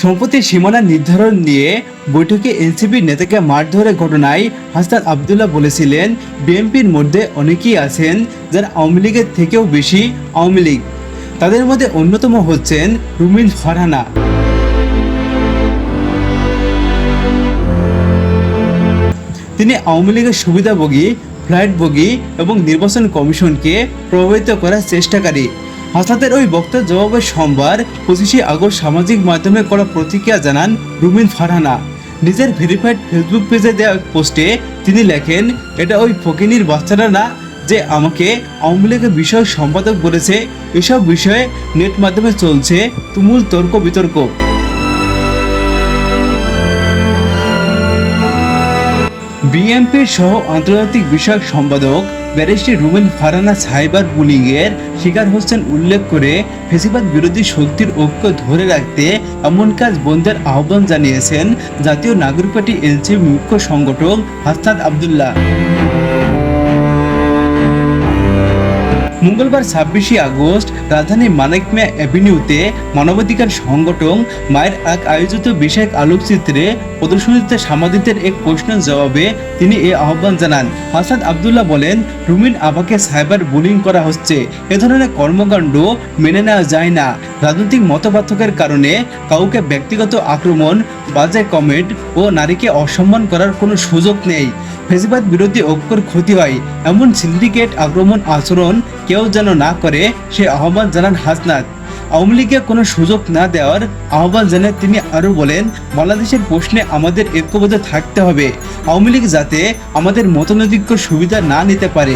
সম্পত্তির সীমানা নির্ধারণ নিয়ে বৈঠকে এনসিপির নেতাকে মারধরের ঘটনায় হাসনাত আব্দুল্লাহ বলেছিলেন, বিএনপির মধ্যে অনেকেই আছেন যারা আওয়ামী লীগের থেকেও বেশি আওয়ামী লীগ। তাদের মধ্যে অন্যতম হচ্ছেন রুমিন ফারহানা। তিনি আওয়ামী লীগের সুবিধাভোগী, ফ্ল্যাটভোগী এবং নির্বাচন কমিশনকে প্রভাবিত করার চেষ্টাকারী। হাসনাতের ওই বক্তব্যের জবাবে সোমবার 25শে আগস্ট সামাজিক মাধ্যমে করা প্রতিক্রিয়া জানান রুমিন ফারহানা। নিজের ভেরিফাইড ফেসবুক পেজে দেওয়া পোস্টে তিনি লেখেন, এটা ওই ফকিনীর বাচ্চারা না যে আমাকে আওয়ামী লীগের বিষয়ক সম্পাদক বলেছে। এসব বিষয়ে নেট মাধ্যমে চলছে তুমুল তর্ক বিতর্ক। বিএনপির সহ আন্তর্জাতিক বিষয়ক সম্পাদক ব্যারিস্টার রুমিন ফারহানা সাইবার বুলিংয়ের শিকার হচ্ছেন উল্লেখ করে ফ্যাসিবাদ বিরোধী শক্তির ঐক্য ধরে রাখতে এমন কাজ বন্ধের আহ্বান জানিয়েছেন জাতীয় নাগরিক পার্টি এনসিপির মুখ্য সংগঠক হাসনাত আব্দুল্লাহ। মঙ্গলবার 26শে আগস্ট রাজধানীর মানিক মিয়া অ্যাভিনিউতে মানবাধিকার সংগঠন মায়ের এক আয়োজিত বিষয়ক আলোকচিত্রে প্রদর্শনীতে সাংবাদিকদের এক প্রশ্নের জবাবে তিনি এই আহ্বান জানান। হাসনাত আব্দুল্লাহ বলেন, রুমিন আবাকে সাইবার বুলিং করা হচ্ছে। এ ধরনের কর্মকাণ্ড মেনে নেওয়া যায় না। রাজনৈতিক মতপার্থক্যের কারণে কাউকে ব্যক্তিগত আক্রমণ, বাজে কমেন্ট ও নারীকে অসম্মান করার কোনো সুযোগ নেই। ফ্যাসিবাদ বিরোধী ঐক্যর ক্ষতি হয় এমন সিন্ডিকেট আক্রমণ আচরণ কেউ যেন না করে সে আহ্বান জানান হাসনাত। আওয়ামী লীগকে কোনো সুযোগ না দেওয়ার আহ্বান জানান তিনি। আরও বলেন, বাংলাদেশের প্রশ্নে আমাদের ঐক্যবদ্ধ থাকতে হবে। আওয়ামী লীগ যাতে আমাদের মতানৈক্য সুবিধা না নিতে পারে।